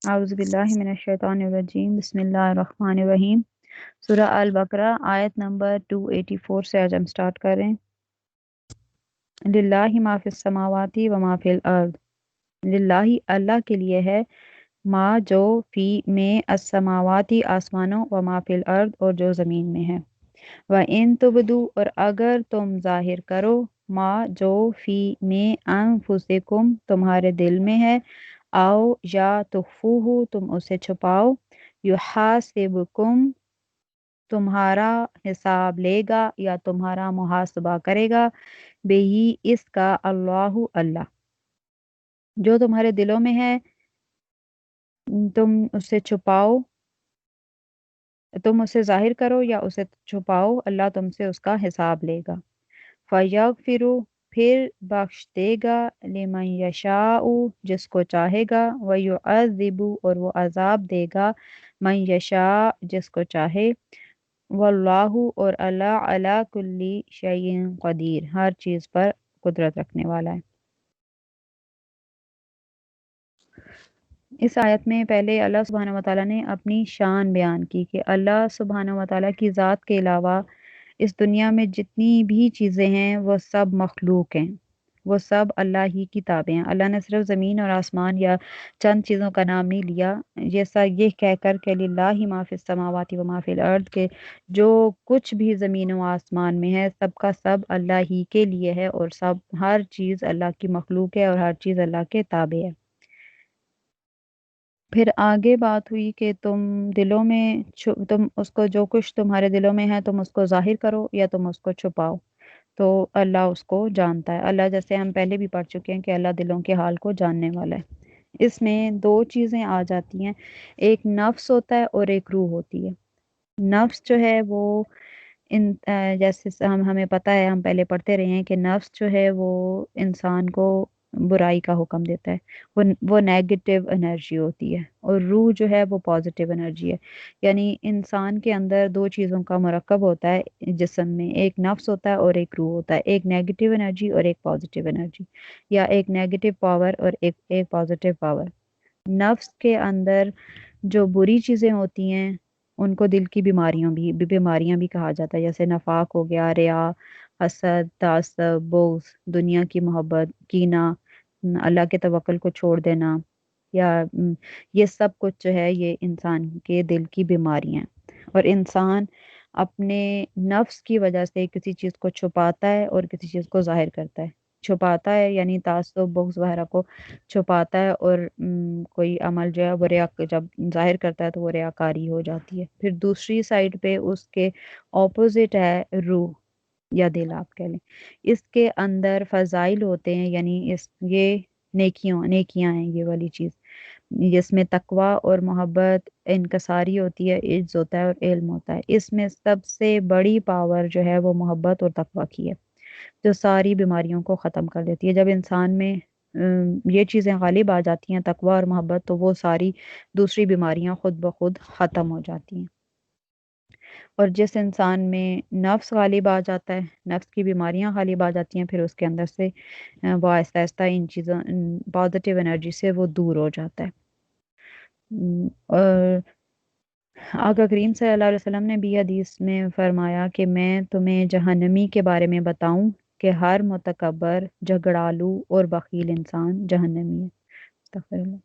اعوذ باللہ من الشیطان الرجیم بسم اللہ الرحمن الرحیم سورہ البقرہ آیت نمبر 284 سے آج ہم سٹارٹ کر رہے ہیں۔ للہ ما فی السماوات و ما فی الارض، للہ اللہ کے لیے ہے، ما جو فی میں السماواتی آسمانوں و ما فی الارض اور جو زمین میں ہے، و ان تبدو اور اگر تم ظاہر کرو، ما جو فی میں انفسکم تمہارے دل میں ہے، آؤ یا تخفوہ تم اسے چھپاؤ، یحاسبکم تمہارا حساب لے گا یا تمہارا محاسبہ کرے گا، بہی اس کا اللہ اللہ، جو تمہارے دلوں میں ہے تم اسے چھپاؤ، تم اسے ظاہر کرو یا اسے چھپاؤ، اللہ تم سے اس کا حساب لے گا۔ فَيَغْفِرُ پھر بخش دے گا، لمن یشاء جس کو چاہے گا، وَيُعَذِّبُ اور وہ عذاب دے گا، من یشاء جس کو چاہے، واللہ اور اللہ علی کل شیء قدیر ہر چیز پر قدرت رکھنے والا ہے۔ اس آیت میں پہلے اللہ سبحانہ وتعالیٰ نے اپنی شان بیان کی کہ اللہ سبحانہ وتعالیٰ کی ذات کے علاوہ اس دنیا میں جتنی بھی چیزیں ہیں وہ سب مخلوق ہیں، وہ سب اللہ ہی کی تابع ہیں۔ اللہ نے صرف زمین اور آسمان یا چند چیزوں کا نام نہیں لیا، جیسا یہ کہہ کر کہ للہ ما فی السماوات و ما فی الارض، کہ جو کچھ بھی زمین و آسمان میں ہے سب کا سب اللہ ہی کے لیے ہے، اور سب ہر چیز اللہ کی مخلوق ہے اور ہر چیز اللہ کے تابع ہے۔ پھر آگے بات ہوئی کہ تم دلوں میں تم اس کو جو کچھ تمہارے دلوں میں ہے تم اس کو ظاہر کرو یا تم اس کو چھپاؤ، تو اللہ اس کو جانتا ہے۔ اللہ جیسے ہم پہلے بھی پڑھ چکے ہیں کہ اللہ دلوں کے حال کو جاننے والا ہے۔ اس میں دو چیزیں آ جاتی ہیں، ایک نفس ہوتا ہے اور ایک روح ہوتی ہے۔ نفس جو ہے وہ جیسے ہمیں پتہ ہے، ہم پہلے پڑھتے رہے ہیں کہ نفس جو ہے وہ انسان کو برائی کا حکم دیتا ہے، وہ نیگیٹو انرجی ہوتی ہے، اور روح جو ہے وہ پازیٹیو انرجی ہے۔ یعنی انسان کے اندر دو چیزوں کا مرکب ہوتا ہے جسم میں، ایک نفس ہوتا ہے اور ایک روح ہوتا ہے، ایک نیگیٹو انرجی اور ایک پازیٹیو انرجی، یا ایک نیگیٹو پاور اور ایک پازیٹیو پاور۔ نفس کے اندر جو بری چیزیں ہوتی ہیں ان کو دل کی بیماریاں بھی کہا جاتا ہے، جیسے نفاق ہو گیا، ریا، حسد، تعصب، بغض، دنیا کی محبت، کینہ، اللہ کے توکل کو چھوڑ دینا، یا یہ سب کچھ جو ہے یہ انسان کے دل کی بیماریاں ہیں۔ اور انسان اپنے نفس کی وجہ سے کسی چیز کو چھپاتا ہے اور کسی چیز کو ظاہر کرتا ہے۔ چھپاتا ہے یعنی تعصب، بغض وغیرہ کو چھپاتا ہے، اور کوئی عمل جو ہے وہ جب ظاہر کرتا ہے تو وہ ریاکاری ہو جاتی ہے۔ پھر دوسری سائڈ پہ اس کے اپوزٹ ہے روح یا دل آپ کہہ لیں، اس کے اندر فضائل ہوتے ہیں، یعنی یہ نیکیاں ہیں، یہ والی چیز جس میں تقوی اور محبت، انکساری ہوتی ہے، عجز ہوتا ہے اور علم ہوتا ہے۔ اس میں سب سے بڑی پاور جو ہے وہ محبت اور تقوی کی ہے، جو ساری بیماریوں کو ختم کر دیتی ہے۔ جب انسان میں یہ چیزیں غالب آ جاتی ہیں، تقوی اور محبت، تو وہ ساری دوسری بیماریاں خود بخود ختم ہو جاتی ہیں۔ اور جس انسان میں نفس غالب آ جاتا ہے، نفس کی بیماریاں غالب آ جاتی ہیں، پھر اس کے اندر سے وہ آہستہ آہستہ ان چیزوں پازیٹیو انرجی سے وہ دور ہو جاتا ہے۔ اور آقا کریم صلی اللہ علیہ وسلم نے بھی حدیث میں فرمایا کہ میں تمہیں جہنمی کے بارے میں بتاؤں کہ ہر متکبر، جھگڑالو اور بخیل انسان جہنمی ہے۔ استغفر اللہ۔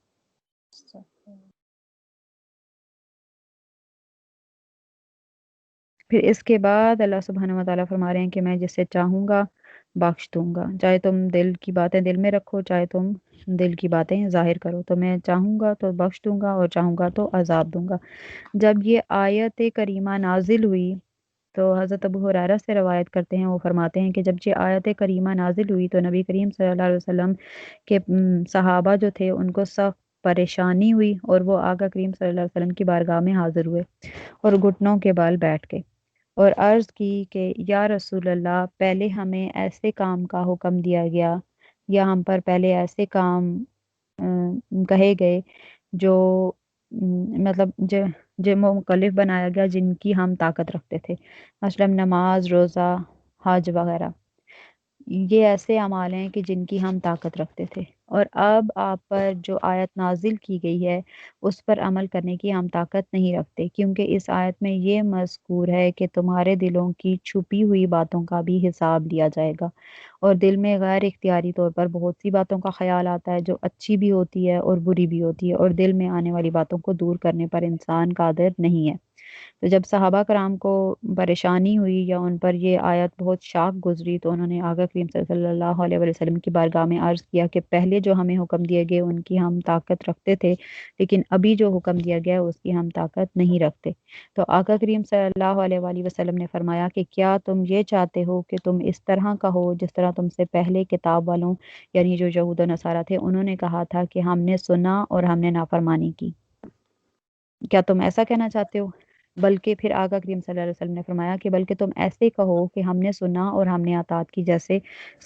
پھر اس کے بعد اللہ سبحانہ وتعالیٰ فرما رہے ہیں کہ میں جسے چاہوں گا بخش دوں گا، چاہے تم دل کی باتیں دل میں رکھو، چاہے تم دل کی باتیں ظاہر کرو، تو میں چاہوں گا تو بخش دوں گا اور چاہوں گا تو عذاب دوں گا۔ جب یہ آیت کریمہ نازل ہوئی تو حضرت ابو ہریرہ سے روایت کرتے ہیں، وہ فرماتے ہیں کہ جب یہ آیت کریمہ نازل ہوئی تو نبی کریم صلی اللہ علیہ وسلم کے صحابہ جو تھے ان کو سخت پریشانی ہوئی، اور وہ آقا کریم صلی اللہ علیہ وسلم کی بارگاہ میں حاضر ہوئے اور گھٹنوں کے بال بیٹھ گئے اور عرض کی کہ یا رسول اللہ، پہلے ہمیں ایسے کام کا حکم دیا گیا یا ہم پر پہلے ایسے کام کہے گئے جو مطلب جو مکلف بنایا گیا جن کی ہم طاقت رکھتے تھے، مثلا نماز، روزہ، حج وغیرہ، یہ ایسے اعمال ہیں کہ جن کی ہم طاقت رکھتے تھے، اور اب آپ پر جو آیت نازل کی گئی ہے اس پر عمل کرنے کی ہم طاقت نہیں رکھتے، کیونکہ اس آیت میں یہ مذکور ہے کہ تمہارے دلوں کی چھپی ہوئی باتوں کا بھی حساب لیا جائے گا، اور دل میں غیر اختیاری طور پر بہت سی باتوں کا خیال آتا ہے جو اچھی بھی ہوتی ہے اور بری بھی ہوتی ہے، اور دل میں آنے والی باتوں کو دور کرنے پر انسان قادر نہیں ہے۔ تو جب صحابہ کرام کو پریشانی ہوئی یا ان پر یہ آیت بہت شاق گزری تو انہوں نے آقا کریم صلی اللہ علیہ وسلم کی بارگاہ میں عرض کیا کہ پہلے جو ہمیں حکم دیے گئے ان کی ہم طاقت رکھتے تھے، لیکن ابھی جو حکم دیا گیا ہے اس کی ہم طاقت نہیں رکھتے۔ تو آقا کریم صلی اللہ علیہ وآلہ وسلم نے فرمایا کہ کیا تم یہ چاہتے ہو کہ تم اس طرح کا ہو جس طرح تم سے پہلے کتاب والوں یعنی جو یہود و نصارہ تھے انہوں نے کہا تھا کہ ہم نے سنا اور ہم نے نافرمانی کی؟ کیا تم ایسا کہنا چاہتے ہو؟ بلکہ پھر آقا کریم صلی اللہ علیہ وسلم نے فرمایا کہ بلکہ تم ایسے کہو کہ ہم نے سنا اور ہم نے اطاعت کی، جیسے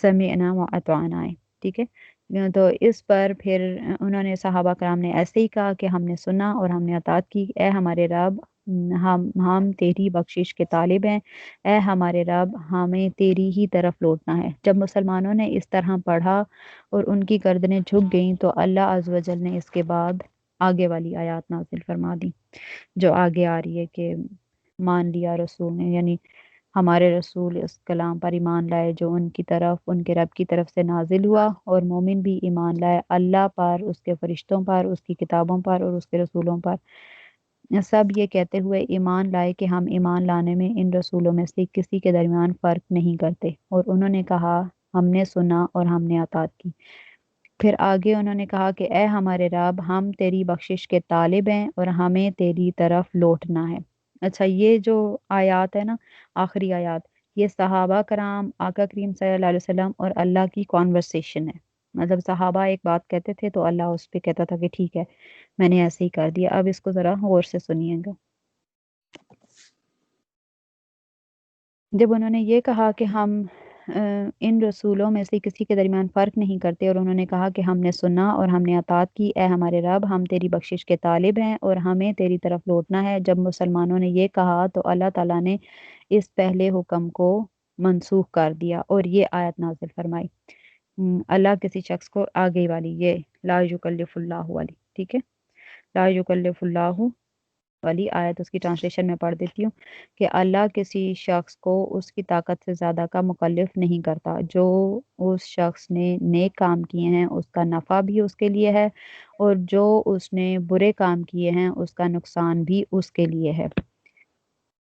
سمعنا و اطعنا ہے، ٹھیک ہے؟ تو اس پر پھر انہوں نے صحابہ کرام نے ایسے ہی کہا کہ ہم نے سنا اور ہم نے اطاعت کی، اے ہمارے رب ہم تیری بخشش کے طالب ہیں، اے ہمارے رب ہمیں تیری ہی طرف لوٹنا ہے۔ جب مسلمانوں نے اس طرح پڑھا اور ان کی گردنیں جھک گئیں تو اللہ عز و جل نے اس کے بعد آگے والی آیات نازل فرما دی جو آگے آ رہی ہے کہ مان لیا رسول نے، یعنی ہمارے رسول اس کلام پر ایمان لائے جو ان کی طرف ان کے رب کی طرف سے نازل ہوا، اور مومن بھی ایمان لائے اللہ پر، اس کے فرشتوں پر، اس کی کتابوں پر اور اس کے رسولوں پر۔ سب یہ کہتے ہوئے ایمان لائے کہ ہم ایمان لانے میں ان رسولوں میں سے کسی کے درمیان فرق نہیں کرتے، اور انہوں نے کہا ہم نے سنا اور ہم نے اطاعت کی۔ پھر آگے انہوں نے کہا کہ اے ہمارے رب ہم تیری بخشش کے طالب ہیں اور ہمیں تیری طرف لوٹنا ہے۔ اچھا، یہ جو آیات ہے نا، آخری آیات، یہ صحابہ کرام، آقا کریم صلی اللہ علیہ وسلم اور اللہ کی کانورسیشن ہے۔ مطلب صحابہ ایک بات کہتے تھے تو اللہ اس پہ کہتا تھا کہ ٹھیک ہے میں نے ایسے ہی کر دیا۔ اب اس کو ذرا غور سے سنیے گا۔ جب انہوں نے یہ کہا کہ ہم ان رسولوں میں سے کسی کے درمیان فرق نہیں کرتے، اور انہوں نے کہا کہ ہم نے سنا اور ہم نے اطاعت کی، اے ہمارے رب ہم تیری بخشش کے طالب ہیں اور ہمیں تیری طرف لوٹنا ہے، جب مسلمانوں نے یہ کہا تو اللہ تعالیٰ نے اس پہلے حکم کو منسوخ کر دیا اور یہ آیت نازل فرمائی۔ اللہ کسی شخص کو آگے والی یہ لا یکلف اللہ والی، ٹھیک ہے، لا یکلف اللہ والی آیت اس کی ٹرانسلیشن میں پڑھ دیتی ہوں کہ اللہ کسی شخص کو اس کی طاقت سے زیادہ کا مکلف نہیں کرتا، جو اس شخص نے نیک کام کیے ہیں اس کا نفع بھی اس کے لیے ہے، اور جو اس نے برے کام کیے ہیں اس کا نقصان بھی اس کے لیے ہے۔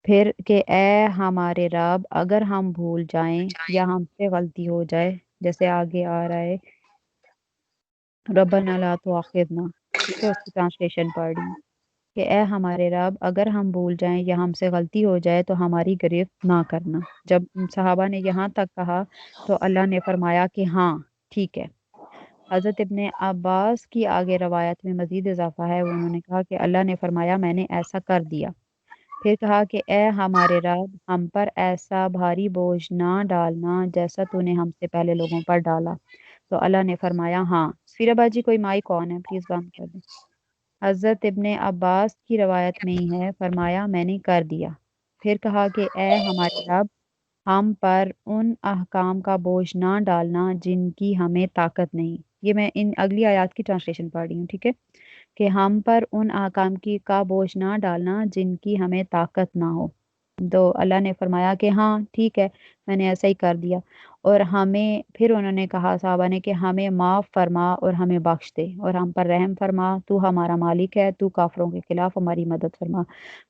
پھر کہ اے ہمارے رب اگر ہم بھول جائیں یا ہم سے غلطی ہو جائے، جیسے آگے آ رہا ہے ربنا لا تؤاخذنا، ٹھیک ہے، اس کی ٹرانسلیشن پڑھ رہی ہوں کہ اے ہمارے رب اگر ہم بھول جائیں یا ہم سے غلطی ہو جائے تو ہماری گرفت نہ کرنا۔ جب صحابہ نے یہاں تک کہا تو اللہ نے فرمایا کہ ہاں ٹھیک ہے۔ حضرت ابن عباس کی آگے روایت میں مزید اضافہ ہے، انہوں نے کہا کہ اللہ نے فرمایا میں نے ایسا کر دیا۔ پھر کہا کہ اے ہمارے رب ہم پر ایسا بھاری بوجھ نہ ڈالنا جیسا تو نے ہم سے پہلے لوگوں پر ڈالا۔ تو اللہ نے فرمایا ہاں۔ سفیرہ باجی کوئی مائک آن ہے، پلیز بند کر دیں۔ حضرت ابن عباس کی روایت میں ہی ہے، فرمایا میں نے کر دیا۔ پھر کہا کہ اے ہمارے رب ہم پر ان احکام کا بوجھ نہ ڈالنا جن کی ہمیں طاقت نہیں۔ یہ میں ان اگلی آیات کی ٹرانسلیشن پڑھ رہی ہوں، ٹھیک ہے، کہ ہم پر ان احکام کی کا بوجھ نہ ڈالنا جن کی ہمیں طاقت نہ ہو۔ تو اللہ نے فرمایا کہ ہاں ٹھیک ہے میں نے ایسا ہی کر دیا، اور ہمیں پھر انہوں نے کہا صحابہ نے کہ ہمیں معاف فرما اور ہمیں بخش دے اور ہم پر رحم فرما، تو ہمارا مالک ہے، تو کافروں کے خلاف ہماری مدد فرما۔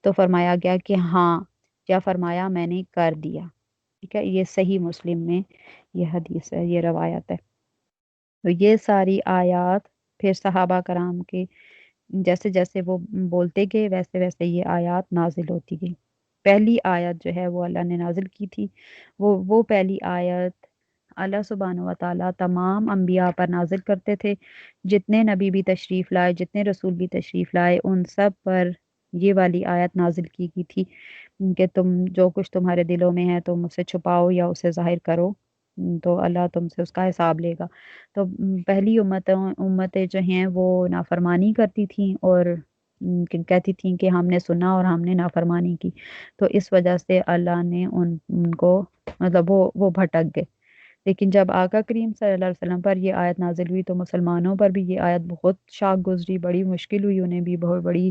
تو فرمایا گیا کہ ہاں، کیا فرمایا میں نے کر دیا، ٹھیک ہے۔ یہ صحیح مسلم میں یہ حدیث ہے، یہ روایت ہے۔ تو یہ ساری آیات پھر صحابہ کرام کے جیسے جیسے وہ بولتے گئے ویسے ویسے یہ آیات نازل ہوتی گئی۔ پہلی آیت جو ہے وہ اللہ نے نازل کی تھی، وہ پہلی آیت اللہ سبحانہ و تعالیٰ تمام انبیاء پر نازل کرتے تھے، جتنے نبی بھی تشریف لائے، جتنے رسول بھی تشریف لائے، ان سب پر یہ والی آیت نازل کی گئی تھی کہ تم جو کچھ تمہارے دلوں میں ہے تم اسے چھپاؤ یا اسے ظاہر کرو تو اللہ تم سے اس کا حساب لے گا۔ تو پہلی امتیں جو ہیں وہ نافرمانی کرتی تھیں اور کہتی تھیں کہ ہم نے سنا اور ہم نے نافرمانی کی، تو اس وجہ سے اللہ نے ان کو مطلب وہ بھٹک گئے۔ لیکن جب آقا کریم صلی اللہ علیہ وسلم پر یہ آیت نازل ہوئی تو مسلمانوں پر بھی یہ آیت بہت شاق گزری، بڑی مشکل ہوئی، انہیں بھی بہت بڑی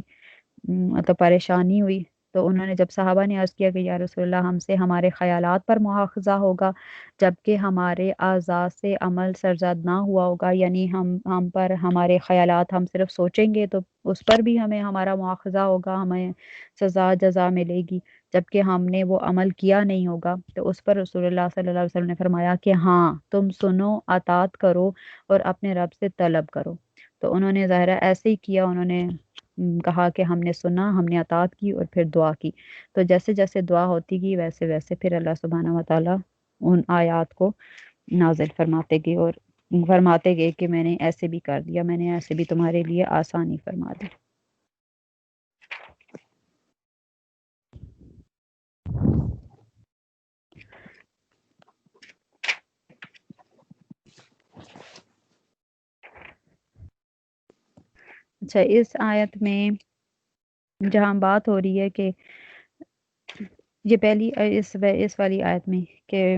مطلب پریشانی ہوئی۔ تو انہوں نے، جب صحابہ نے عرض کیا کہ یا رسول اللہ ہم سے ہمارے خیالات پر مواخذہ ہوگا جبکہ ہمارے اعضاء سے عمل سرزد نہ ہوا ہوگا، یعنی ہم پر ہمارے خیالات، ہم صرف سوچیں گے تو اس پر بھی ہمیں ہمارا مواخذہ ہوگا، ہمیں سزا جزا ملے گی، جبکہ ہم نے وہ عمل کیا نہیں ہوگا۔ تو اس پر رسول اللہ صلی اللہ علیہ وسلم نے فرمایا کہ ہاں تم سنو، اطاعت کرو اور اپنے رب سے طلب کرو۔ تو انہوں نے ظاہرہ ایسے ہی کیا، انہوں نے کہا کہ ہم نے سنا، ہم نے اطاعت کی اور پھر دعا کی۔ تو جیسے جیسے دعا ہوتی گئی ویسے ویسے پھر اللہ سبحانہ و تعالیٰ ان آیات کو نازل فرماتے گئے اور فرماتے گئے کہ میں نے ایسے بھی کر دیا، میں نے ایسے بھی تمہارے لیے آسانی فرما دی۔ اچھا، اس آیت میں جہاں بات ہو رہی ہے کہ یہ پہلی اس والی آیت میں کہ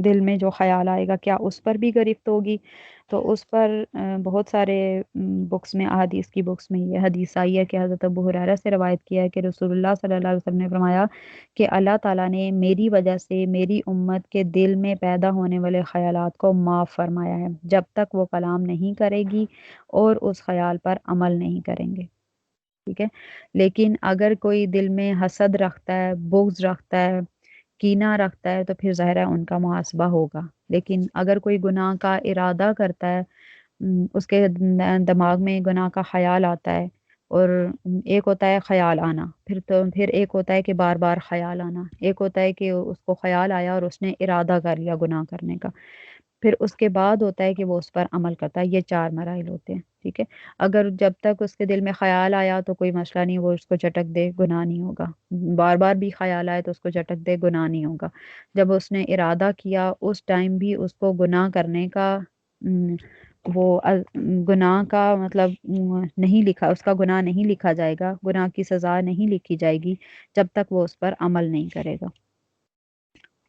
دل میں جو خیال آئے گا کیا اس پر بھی گرفت ہوگی، تو اس پر بہت سارے بکس میں، احادیث کی بکس میں یہ حدیث آئی ہے کہ حضرت ابو ہریرہ سے روایت کیا ہے کہ رسول اللہ صلی اللہ علیہ وسلم نے فرمایا کہ اللہ تعالیٰ نے میری وجہ سے میری امت کے دل میں پیدا ہونے والے خیالات کو معاف فرمایا ہے جب تک وہ کلام نہیں کرے گی اور اس خیال پر عمل نہیں کریں گے، ٹھیک ہے۔ لیکن اگر کوئی دل میں حسد رکھتا ہے، بغض رکھتا ہے، کینہ رکھتا ہے تو پھر ظاہر ہے ان کا محاسبہ ہوگا۔ لیکن اگر کوئی گناہ کا ارادہ کرتا ہے، اس کے دماغ میں گناہ کا خیال آتا ہے، اور ایک ہوتا ہے خیال آنا، پھر ایک ہوتا ہے کہ بار بار خیال آنا، ایک ہوتا ہے کہ اس کو خیال آیا اور اس نے ارادہ کر لیا گناہ کرنے کا، پھر اس کے بعد ہوتا ہے کہ وہ اس پر عمل کرتا ہے۔ یہ 4 مراحل ہوتے ہیں، ٹھیک ہے۔ اگر جب تک اس کے دل میں خیال آیا تو کوئی مسئلہ نہیں، وہ اس کو جھٹک دے، گناہ نہیں ہوگا۔ بار بار بھی خیال آئے تو اس کو جھٹک دے، گناہ نہیں ہوگا۔ جب اس نے ارادہ کیا اس ٹائم بھی اس کو گناہ کرنے کا گناہ کا مطلب نہیں لکھا، اس کا گناہ نہیں لکھا جائے گا، گناہ کی سزا نہیں لکھی جائے گی جب تک وہ اس پر عمل نہیں کرے گا۔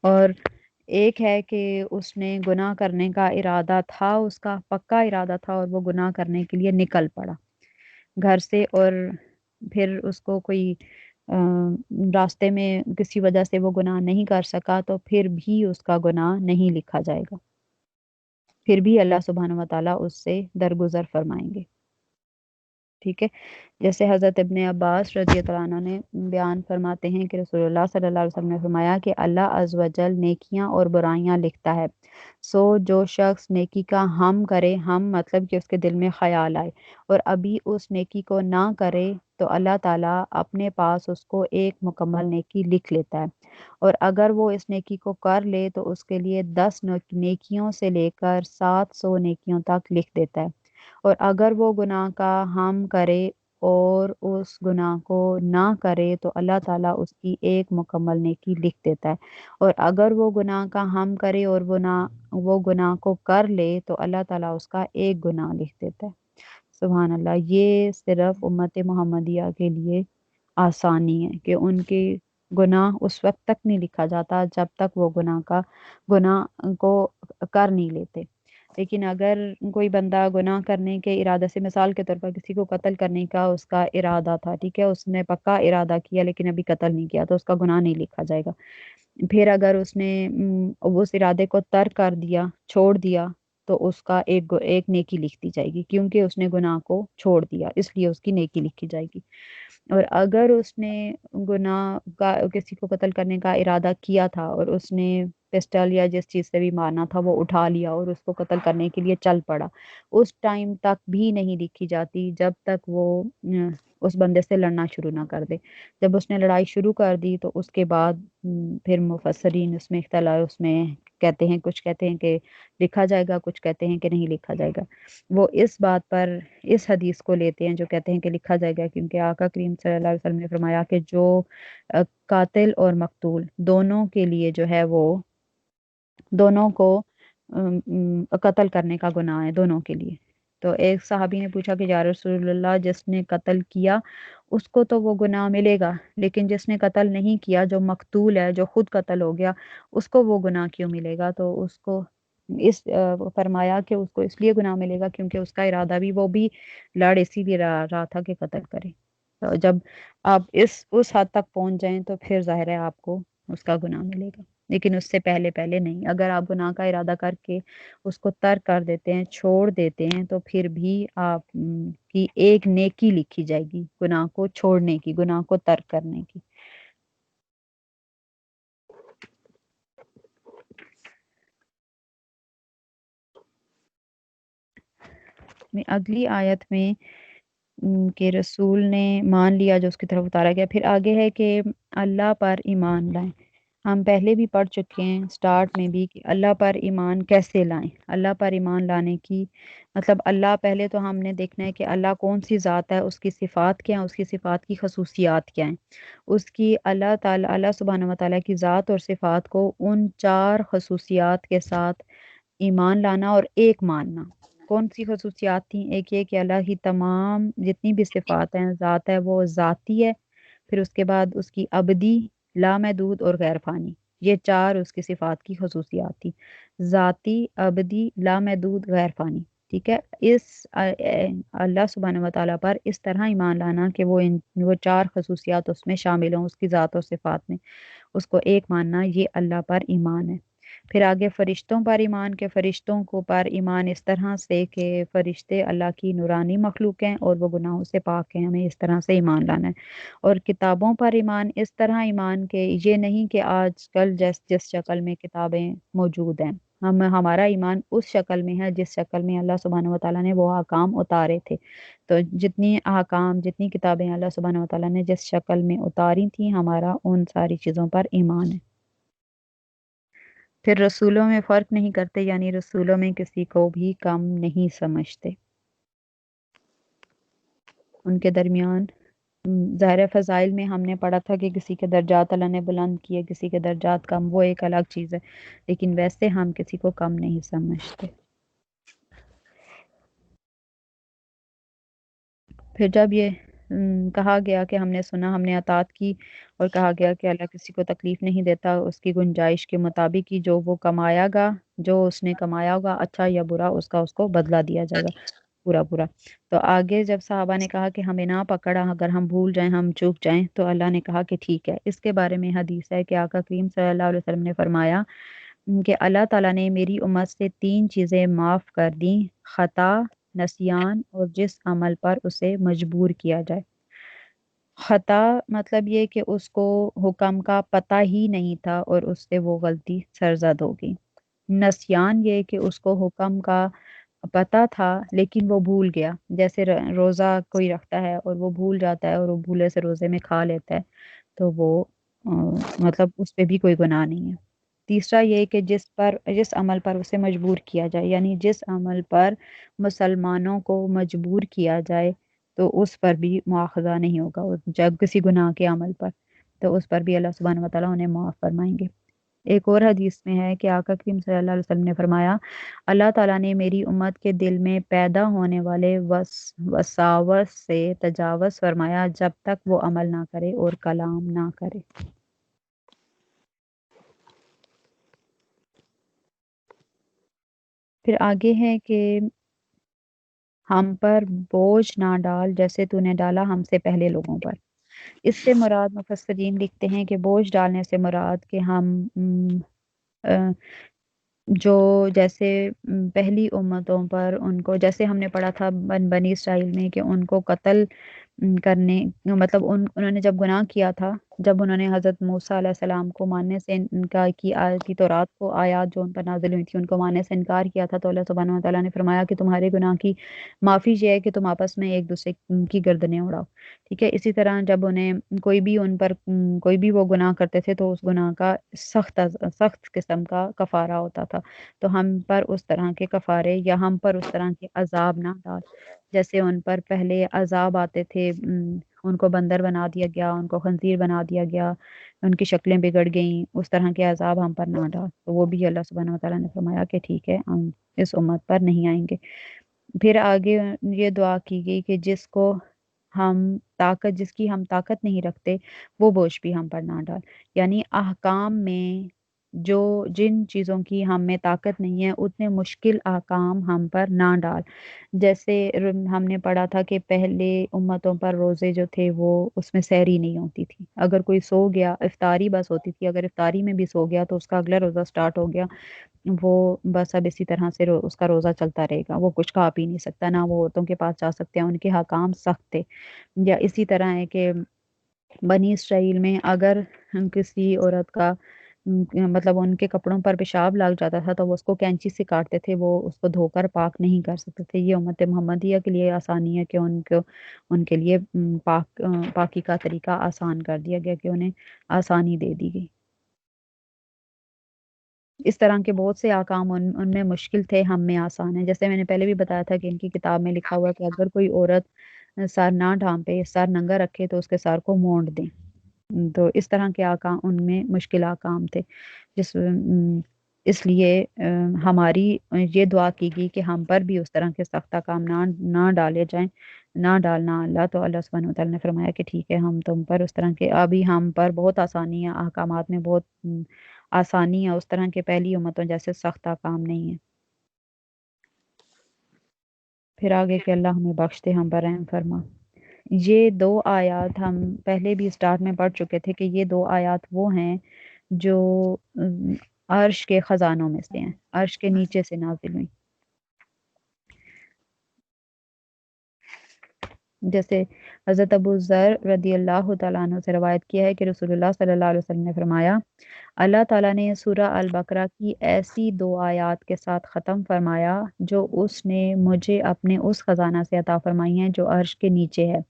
اور ایک ہے کہ اس نے گناہ کرنے کا ارادہ تھا، اس کا پکا ارادہ تھا اور وہ گناہ کرنے کے لیے نکل پڑا گھر سے، اور پھر اس کو کوئی راستے میں کسی وجہ سے وہ گناہ نہیں کر سکا تو پھر بھی اس کا گناہ نہیں لکھا جائے گا، پھر بھی اللہ سبحانہ و تعالیٰ اس سے درگزر فرمائیں گے، ٹھیک ہے۔ جیسے حضرت ابن عباس رضی اللہ عنہ نے بیان فرماتے ہیں کہ رسول اللہ صلی اللہ علیہ وسلم نے فرمایا کہ اللہ عز و جل نیکیاں اور برائیاں لکھتا ہے، سو جو شخص نیکی کا ہم کرے، ہم مطلب کہ اس کے دل میں خیال آئے اور ابھی اس نیکی کو نہ کرے تو اللہ تعالیٰ اپنے پاس اس کو ایک مکمل نیکی لکھ لیتا ہے، اور اگر وہ اس نیکی کو کر لے تو اس کے لیے 10 نیکیوں سے لے کر 700 نیکیوں تک لکھ دیتا ہے، اور اگر وہ گناہ کا ہم کرے اور اس گناہ کو نہ کرے تو اللہ تعالیٰ اس کی ایک مکمل نیکی لکھ دیتا ہے، اور اگر وہ گناہ کا ہم کرے اور وہ گناہ کو کر لے تو اللہ تعالیٰ اس کا ایک گناہ لکھ دیتا ہے۔ سبحان اللہ، یہ صرف امت محمدیہ کے لیے آسانی ہے کہ ان کے گناہ اس وقت تک نہیں لکھا جاتا جب تک وہ گناہ کو کر نہیں لیتے۔ لیکن اگر کوئی بندہ گناہ کرنے کے ارادے سے، مثال کے طور پر کسی کو قتل کرنے کا اس کا ارادہ تھا، ٹھیک ہے، اس نے پکا ارادہ کیا لیکن ابھی قتل نہیں کیا تو اس کا گناہ نہیں لکھا جائے گا۔ پھر اگر اس نے اس ارادے کو ترک کر دیا، چھوڑ دیا، تو اس کا ایک نیکی لکھ دی جائے گی کیونکہ اس نے گناہ کو چھوڑ دیا، اس لیے اس کی نیکی لکھی جائے گی۔ اور اگر اس نے گناہ کا کسی کو قتل کرنے کا ارادہ کیا تھا اور اس نے پسٹل یا جس چیز سے بھی مارنا تھا وہ اٹھا لیا اور اس کو قتل کرنے کے لیے چل پڑا، اس ٹائم تک بھی نہیں لکھی جاتی جب تک وہ اس بندے سے لڑنا شروع نہ کر دے۔ جب اس نے لڑائی شروع کر دی تو اس کے بعد پھر مفسرین اس میں اختلاف، اس میں کہتے ہیں، کچھ کہتے ہیں کہ لکھا جائے گا، کچھ کہتے ہیں کہ نہیں لکھا جائے گا۔ وہ اس بات پر اس حدیث کو لیتے ہیں جو کہتے ہیں کہ لکھا جائے گا، کیونکہ آقا کریم صلی اللہ علیہ وسلم نے فرمایا کہ جو قاتل اور مقتول دونوں کے لیے جو ہے وہ دونوں کو قتل کرنے کا گناہ ہے، دونوں کے لیے۔ تو ایک صحابی نے پوچھا کہ یا رسول اللہ، جس نے قتل کیا اس کو تو وہ گناہ ملے گا، لیکن جس نے قتل نہیں کیا، جو مقتول ہے، جو خود قتل ہو گیا، اس کو وہ گناہ کیوں ملے گا؟ تو اس کو اس فرمایا کہ اس کو اس لیے گناہ ملے گا کیونکہ اس کا ارادہ بھی وہ بھی لڑ اسی لیے رہا تھا کہ قتل کرے. تو جب آپ اس حد تک پہنچ جائیں تو پھر ظاہر ہے آپ کو اس کا گناہ ملے گا، لیکن اس سے پہلے پہلے نہیں. اگر آپ گناہ کا ارادہ کر کے اس کو ترک کر دیتے ہیں، چھوڑ دیتے ہیں، تو پھر بھی آپ کی ایک نیکی لکھی جائے گی گناہ کو چھوڑنے کی، گناہ کو ترک کرنے کی. اگلی آیت میں کہ رسول نے مان لیا جو اس کی طرف اتارا گیا. پھر آگے ہے کہ اللہ پر ایمان لائیں. ہم پہلے بھی پڑھ چکے ہیں سٹارٹ میں بھی کہ اللہ پر ایمان کیسے لائیں. اللہ پر ایمان لانے کی مطلب اللہ پہلے تو ہم نے دیکھنا ہے کہ اللہ کون سی ذات ہے، اس کی صفات کیا ہیں، اس کی صفات کی خصوصیات کیا ہیں. اس کی اللہ تعالیٰ اللہ سبحانہ و تعالیٰ کی ذات اور صفات کو ان 4 خصوصیات کے ساتھ ایمان لانا اور ایک ماننا. کون سی خصوصیات تھیں؟ ایک یہ کہ اللہ کی تمام جتنی بھی صفات ہیں، ذات ہے، وہ ذاتی ہے. پھر اس کے بعد اس کی ابدی، لامحدود اور غیر فانی. یہ 4 اس کی صفات کی خصوصیات تھی: ذاتی، ابدی، لامحدود، غیر فانی. ٹھیک ہے. اللہ سبحانہ و تعالیٰ پر اس طرح ایمان لانا کہ وہ 4 خصوصیات اس میں شامل ہوں اس کی ذات اور صفات میں، اس کو ایک ماننا، یہ اللہ پر ایمان ہے. پھر آگے فرشتوں پر ایمان کے فرشتوں کو پر ایمان اس طرح سے کہ فرشتے اللہ کی نورانی مخلوق ہیں اور وہ گناہوں سے پاک ہیں، ہمیں اس طرح سے ایمان لانا ہے. اور کتابوں پر ایمان اس طرح ایمان کہ یہ نہیں کہ آج کل جس شکل میں کتابیں موجود ہیں، ہمارا ایمان اس شکل میں ہے جس شکل میں اللہ سبحانہ و تعالیٰ نے وہ احکام اتارے تھے. تو جتنی احکام، جتنی کتابیں اللہ سبحانہ و تعالیٰ نے جس شکل میں اتاری تھیں، ہمارا ان ساری چیزوں پر ایمان ہے. پھر رسولوں میں فرق نہیں کرتے، یعنی رسولوں میں کسی کو بھی کم نہیں سمجھتے. ان کے درمیان ظاہر فضائل میں ہم نے پڑھا تھا کہ کسی کے درجات اللہ نے بلند کیے، کسی کے درجات کم، وہ ایک الگ چیز ہے، لیکن ویسے ہم کسی کو کم نہیں سمجھتے. پھر جب یہ کہا گیا کہ ہم نے سنا، ہم نے اطاعت کی، اور کہا گیا کہ اللہ کسی کو تکلیف نہیں دیتا، اس کی گنجائش کے مطابق ہی جو وہ کمایا گا، جو اس نے کمایا ہوگا اچھا یا برا، اس کا اس کو بدلہ دیا جائے گا پورا پورا. تو آگے جب صحابہ نے کہا کہ ہمیں نہ پکڑا، اگر ہم بھول جائیں، ہم چوک جائیں، تو اللہ نے کہا کہ ٹھیک ہے. اس کے بارے میں حدیث ہے کہ آقا کریم صلی اللہ علیہ وسلم نے فرمایا کہ اللہ تعالیٰ نے میری امت سے 3 چیزیں معاف کر دیں: خطا، نسیان اور جس عمل پر اسے مجبور کیا جائے. خطا مطلب یہ کہ اس کو حکم کا پتہ ہی نہیں تھا اور اس سے وہ غلطی سرزد ہو گئی. نسیان یہ کہ اس کو حکم کا پتہ تھا لیکن وہ بھول گیا، جیسے روزہ کوئی رکھتا ہے اور وہ بھول جاتا ہے اور وہ بھولے سے روزے میں کھا لیتا ہے، تو وہ مطلب اس پہ بھی کوئی گناہ نہیں ہے. تیسرا یہ کہ جس عمل پر اسے مجبور کیا جائے، یعنی جس عمل پر مسلمانوں کو مجبور کیا جائے تو اس پر بھی مواخذہ نہیں ہوگا، جب کسی گناہ کے عمل پر، تو اس پر بھی اللہ سبحانہ و تعالیٰ انہیں معاف فرمائیں گے. ایک اور حدیث میں ہے کہ آقا کریم صلی اللہ علیہ وسلم نے فرمایا اللہ تعالیٰ نے میری امت کے دل میں پیدا ہونے والے وساوس سے تجاوز فرمایا جب تک وہ عمل نہ کرے اور کلام نہ کرے. پھر آگے ہے کہ ہم پر بوجھ نہ ڈال جیسے تو نے ڈالا ہم سے پہلے لوگوں پر. اس سے مراد مفسرین لکھتے ہیں کہ بوجھ ڈالنے سے مراد کہ ہم جو جیسے پہلی امتوں پر ان کو، جیسے ہم نے پڑھا تھا بنی اسرائیل میں کہ ان کو قتل کرنے، مطلب انہوں نے جب گناہ کیا تھا، جب انہوں نے حضرت موسیٰ علیہ السلام کو ماننے سے انکار کی تورات کو، آیات جو ان پر نازل ہوئی تھی ان کو ماننے سے انکار کیا تھا، تو اللہ سبحانہ و تعالیٰ نے فرمایا کہ تمہارے گناہ کی معافی یہ ہے کہ تم آپس میں ایک دوسرے کی گردنیں اڑاؤ. ٹھیک ہے. اسی طرح جب انہیں کوئی بھی ان پر کوئی بھی وہ گناہ کرتے تھے تو اس گناہ کا سخت قسم کا کفارہ ہوتا تھا. تو ہم پر اس طرح کے کفارے یا ہم پر اس طرح کے عذاب نہ ڈال، جیسے ان پر پہلے عذاب آتے تھے، ان کو بندر بنا دیا گیا، ان کو خنزیر بنا دیا گیا، ان کی شکلیں بگڑ گئیں، اس طرح کے عذاب ہم پر نہ ڈال. تو وہ بھی اللہ سبحانہ و تعالیٰ نے فرمایا کہ ٹھیک ہے، ہم اس امت پر نہیں آئیں گے. پھر آگے یہ دعا کی گئی کہ جس کی ہم طاقت نہیں رکھتے وہ بوجھ بھی ہم پر نہ ڈال. یعنی احکام میں جو جن چیزوں کی ہم میں طاقت نہیں ہے اتنے مشکل احکام ہم پر نہ ڈال۔ جیسے ہم نے پڑھا تھا کہ پہلے امتوں پر روزے جو تھے وہ اس میں سحری نہیں ہوتی تھی، اگر کوئی سو گیا افطاری بس ہوتی تھی، اگر افطاری میں بھی سو گیا تو اس کا اگلا روزہ سٹارٹ ہو گیا، وہ بس اب اسی طرح سے اس کا روزہ چلتا رہے گا، وہ کچھ کھا پی نہیں سکتا، نہ وہ عورتوں کے پاس جا سکتے ہیں، ان کے حکام سخت تھے۔ یا اسی طرح ہے کہ بنی اسرائیل میں اگر کسی عورت کا مطلب ان کے کپڑوں پر پیشاب لگ جاتا تھا تو وہ اس کو کینچی سے کاٹتے تھے، وہ اس کو دھو کر پاک نہیں کر سکتے تھے۔ یہ امت محمدیہ کے لیے آسانی ہے کہ ان کے لیے پاکی کا طریقہ آسان کر دیا گیا، کہ انہیں آسانی دے دی گئی۔ اس طرح کے بہت سے احکام ان میں مشکل تھے، ہم میں آسان ہے۔ جیسے میں نے پہلے بھی بتایا تھا کہ ان کی کتاب میں لکھا ہوا ہے کہ اگر کوئی عورت سر نہ ڈھانپے، سر ننگا رکھے تو اس کے سر کو مونڈ دیں۔ تو اس طرح کے احکام ان میں مشکل احکام تھے، اس لیے ہماری یہ دعا کی گئی کہ ہم پر بھی اس طرح کے سخت احکام نہ ڈالے جائیں، نہ ڈالنا اللہ۔ تو اللہ سبحانہ وتعالیٰ نے فرمایا کہ ٹھیک ہے، ہم تم پر اس طرح کے ابھی ہم پر بہت آسانی ہے، احکامات میں بہت آسانی ہے، اس طرح کے پہلی امتوں جیسے سخت احکام نہیں ہے۔ پھر آگے کہ اللہ ہمیں بخش دے، ہم پر رحم فرما۔ یہ دو آیات ہم پہلے بھی سٹارٹ میں پڑھ چکے تھے کہ یہ دو آیات وہ ہیں جو عرش کے خزانوں میں سے ہیں، عرش کے نیچے سے نازل ہوئی۔ جیسے حضرت ابو ذر رضی اللہ تعالیٰ عنہ سے روایت کیا ہے کہ رسول اللہ صلی اللہ علیہ وسلم نے فرمایا، اللہ تعالیٰ نے سورہ البقرہ کی ایسی دو آیات کے ساتھ ختم فرمایا جو اس نے مجھے اپنے اس خزانہ سے عطا فرمائی ہیں جو عرش کے نیچے ہے،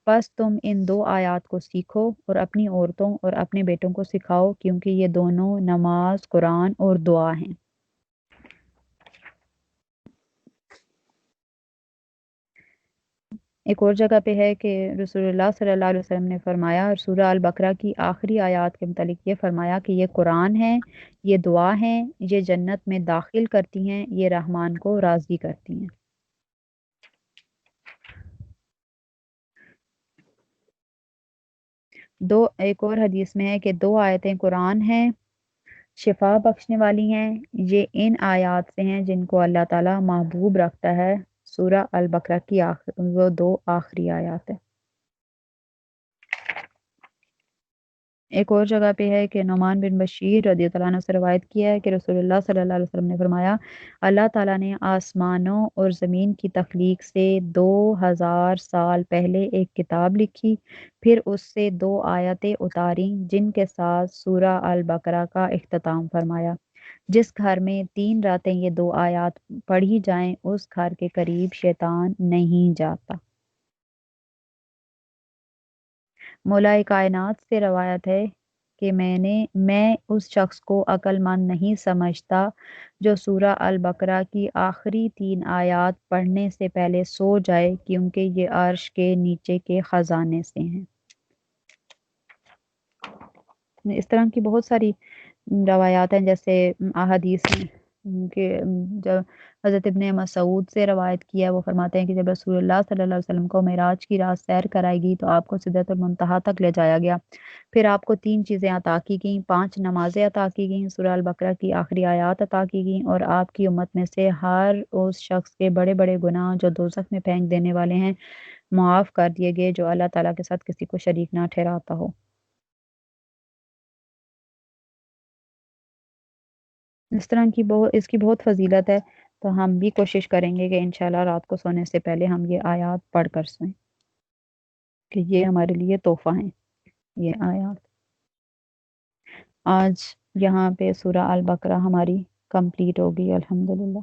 بس تم ان دو آیات کو سیکھو اور اپنی عورتوں اور اپنے بیٹوں کو سکھاؤ، کیونکہ یہ دونوں نماز، قرآن اور دعا ہیں۔ ایک اور جگہ پہ ہے کہ رسول اللہ صلی اللہ علیہ وسلم نے فرمایا اور سورہ البقرہ کی آخری آیات کے متعلق یہ فرمایا کہ یہ قرآن ہے، یہ دعا ہیں، یہ جنت میں داخل کرتی ہیں، یہ رحمان کو راضی کرتی ہیں۔ ایک اور حدیث میں ہے کہ دو آیتیں قرآن ہیں، شفا بخشنے والی ہیں، یہ ان آیات سے ہیں جن کو اللہ تعالیٰ محبوب رکھتا ہے۔ سورہ البقرہ کی وہ دو آخری آیات ہیں۔ ایک اور جگہ پہ ہے کہ نعمان بن بشیر رضی اللہ عنہ سے روایت کیا ہے کہ رسول اللہ صلی اللہ علیہ وسلم نے فرمایا، اللہ تعالیٰ نے آسمانوں اور زمین کی تخلیق سے 2000 سال پہلے ایک کتاب لکھی، پھر اس سے دو آیتیں اتاریں جن کے ساتھ سورہ البقرہ کا اختتام فرمایا۔ جس گھر میں 3 راتیں یہ دو آیات پڑھی جائیں اس گھر کے قریب شیطان نہیں جاتا۔ مولا کائنات سے روایت ہے کہ میں اس شخص کو عقل مند نہیں سمجھتا جو سورہ البقرہ کی آخری 3 آیات پڑھنے سے پہلے سو جائے، کیونکہ یہ عرش کے نیچے کے خزانے سے ہیں۔ اس طرح کی بہت ساری روایات ہیں، جیسے احادیث ہیں کہ جب حضرت ابن مسعود سے روایت کیا ہے، وہ فرماتے ہیں کہ جب رسول اللہ صلی اللہ علیہ وسلم کو معراج کی رات سیر کرائی گئی تو آپ کو سدرۃ المنتہا تک لے جایا گیا، پھر آپ کو 3 چیزیں عطا کی گئیں، 5 نمازیں عطا کی گئیں، سورہ البقرہ کی آخری آیات عطا کی گئیں، اور آپ کی امت میں سے ہر اس شخص کے بڑے بڑے گناہ جو دوزخ میں پھینک دینے والے ہیں معاف کر دیے گئے جو اللہ تعالیٰ کے ساتھ کسی کو شریک نہ ٹھہراتا ہو۔ اس طرح کی اس کی بہت فضیلت ہے، تو ہم بھی کوشش کریں گے کہ انشاءاللہ رات کو سونے سے پہلے ہم یہ آیات پڑھ کر سوئیں، کہ یہ ہمارے لیے تحفہ ہیں یہ آیات۔ آج یہاں پہ سورہ البقرہ ہماری کمپلیٹ ہوگی الحمدللہ۔